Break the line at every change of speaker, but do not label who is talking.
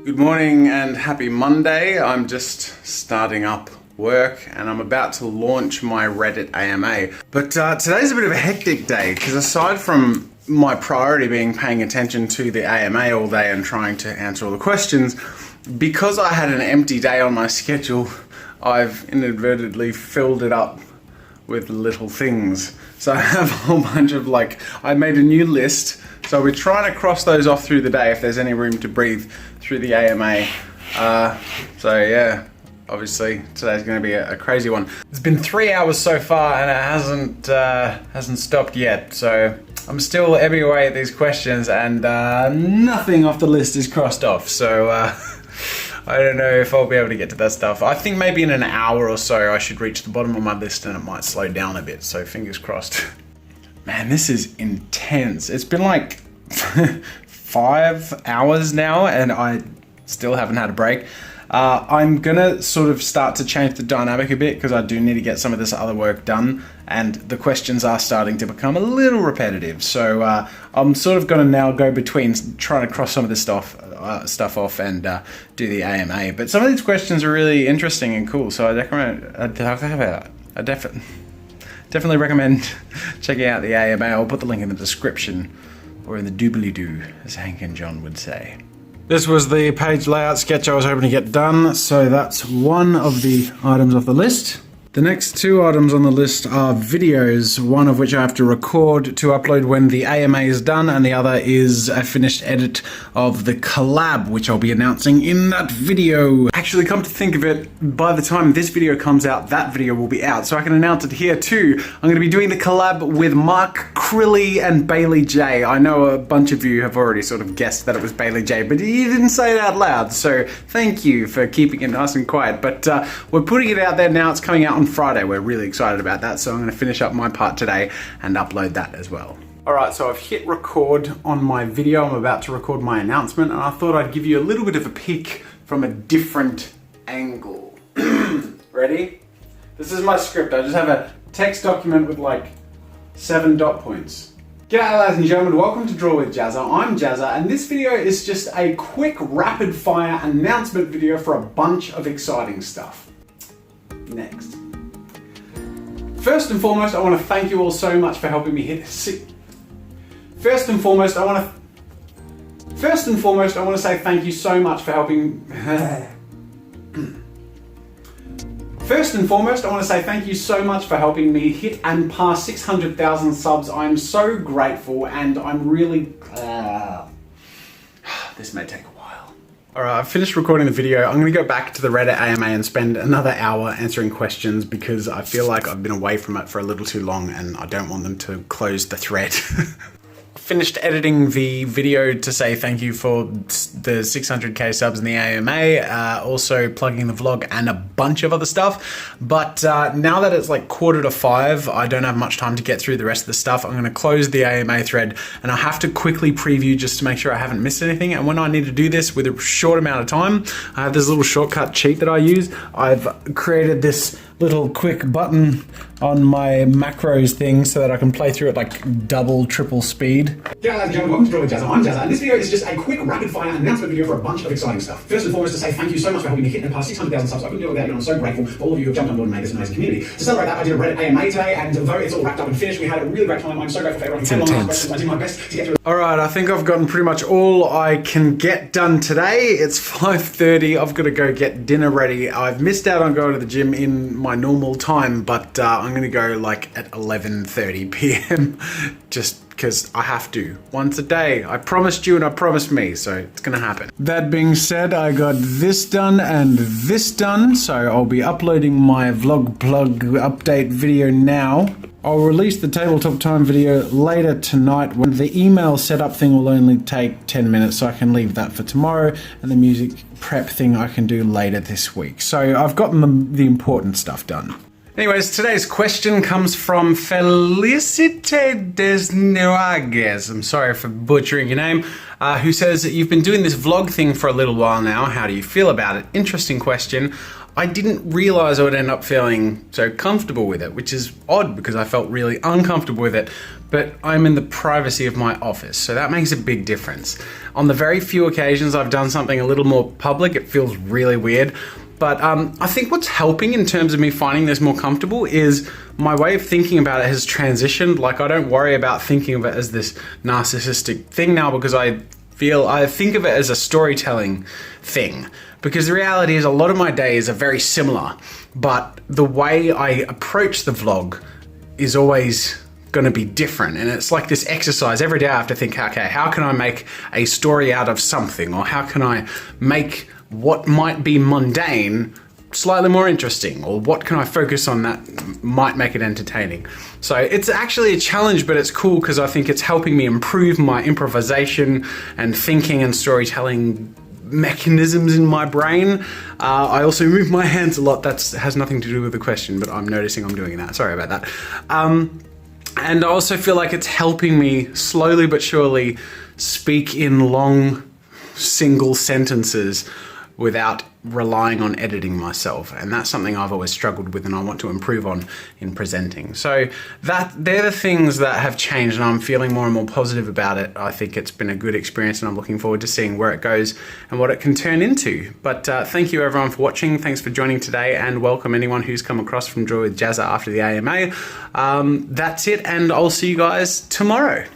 Good morning and happy Monday. I'm just starting up work and I'm about to launch my Reddit AMA. But today's a bit of a hectic day because aside from my priority being paying attention to the AMA all day and trying to answer all the questions, because I had an empty day on my schedule, I've inadvertently filled it up with little things. So I have a whole bunch of I made a new list. So we're trying to cross those off through the day if there's any room to breathe through the AMA. So yeah, obviously today's going to be a crazy one. It's been 3 hours so far and it hasn't stopped yet. So I'm still ebbing away at these questions and nothing off the list is crossed off. So I don't know if I'll be able to get to that stuff. I think maybe in an hour or so I should reach the bottom of my list and it might slow down a bit. So fingers crossed. Man, this is intense. It's been like 5 hours now and I still haven't had a break. I'm gonna sort of start to change the dynamic a bit because I do need to get some of this other work done and the questions are starting to become a little repetitive. So I'm sort of gonna now go between trying to cross some of this stuff off and do the AMA. But some of these questions are really interesting and cool. So I definitely recommend checking out the AMA. I'll put the link in the description or in the doobly-doo, as Hank and John would say. This was the page layout sketch I was hoping to get done, so that's one of the items off the list. The next two items on the list are videos, one of which I have to record to upload when the AMA is done, and the other is a finished edit of the collab, which I'll be announcing in that video. Actually, come to think of it, by the time this video comes out, that video will be out, so I can announce it here too. I'm going to be doing the collab with Mark Crilly and Bailey J. I know a bunch of you have already sort of guessed that it was Bailey J, but you didn't say it out loud, so thank you for keeping it nice and quiet. But we're putting it out there now. It's coming out on Friday. We're really excited about that, so I'm going to finish up my part today and upload that as well. Alright, so I've hit record on my video. I'm about to record my announcement and I thought I'd give you a little bit of a peek from a different angle. Ready? This is my script. I just have a text document with 7 dot points. G'day ladies and gentlemen, welcome to Draw with Jazza. I'm Jazza and this video is just a quick rapid fire announcement video for a bunch of exciting stuff. Next. First and foremost, I want to thank you all so much for helping me hit First and foremost, I want to say thank you so much for helping First and foremost, I want to say thank you so much for helping me hit and pass 600,000 subs. I'm so grateful and I'm really this may take a while. Alright, I've finished recording the video. I'm going to go back to the Reddit AMA and spend another hour answering questions because I feel like I've been away from it for a little too long and I don't want them to close the thread. Finished editing the video to say thank you for the 600k subs in the AMA, also plugging the vlog and a bunch of other stuff. But now that it's 4:45, I don't have much time to get through the rest of the stuff. I'm going to close the AMA thread and I have to quickly preview just to make sure I haven't missed anything. And when I need to do this with a short amount of time, I have this little shortcut cheat that I use. I've created this little quick button on my macros thing so that I can play through it double, triple speed. G'day ladies and gentlemen, welcome to Draw with Jazza. I'm Jazza and this video is just a quick rapid fire announcement video for a bunch of exciting stuff. First and foremost, to say thank you so much for helping me hit and pass 600,000 subs. I couldn't do it without you and I'm so grateful for all of you who have jumped on board and made this amazing community. To celebrate that, I did a Reddit AMA today and although it's all wrapped up and finished, we had a really great time. I'm so grateful for everyone who came on and asked questions. I did my best to get through. Alright, I think I've gotten pretty much all I can get done today. It's 5:30, I've got to go get dinner ready. I've missed out on going to the gym in my normal time, but I'm going to go at 11:30 p.m. just because I have to. Once a day. I promised you and I promised me, so it's going to happen. That being said, I got this done and this done, so I'll be uploading my vlog plug update video now. I'll release the tabletop time video later tonight when the email setup thing will only take 10 minutes, so I can leave that for tomorrow, and the music prep thing I can do later this week. So I've gotten the important stuff done. Anyways, today's question comes from Felicite Desnuages, I'm sorry for butchering your name, who says, you've been doing this vlog thing for a little while now, how do you feel about it? Interesting question. I didn't realize I would end up feeling so comfortable with it, which is odd because I felt really uncomfortable with it. but I'm in the privacy of my office, so that makes a big difference. On the very few occasions I've done something a little more public, it feels really weird. But I think what's helping in terms of me finding this more comfortable is my way of thinking about it has transitioned. Like, I don't worry about thinking of it as this narcissistic thing now, because I think of it as a storytelling thing. Because the reality is a lot of my days are very similar, but the way I approach the vlog is always going to be different. And it's like this exercise. Every day I have to think, okay, how can I make a story out of something? Or how can I make what might be mundane slightly more interesting? Or what can I focus on that might make it entertaining? So it's actually a challenge, but it's cool because I think it's helping me improve my improvisation and thinking and storytelling mechanisms in my brain. I also move my hands a lot. That has nothing to do with the question, but I'm noticing I'm doing that. Sorry about that. And I also feel like it's helping me slowly but surely speak in long single sentences without relying on editing myself. And that's something I've always struggled with and I want to improve on in presenting. So they're the things that have changed, and I'm feeling more and more positive about it. I think it's been a good experience and I'm looking forward to seeing where it goes and what it can turn into. But thank you everyone for watching. Thanks for joining today, and welcome anyone who's come across from Joy with Jazza after the AMA. That's it, and I'll see you guys tomorrow.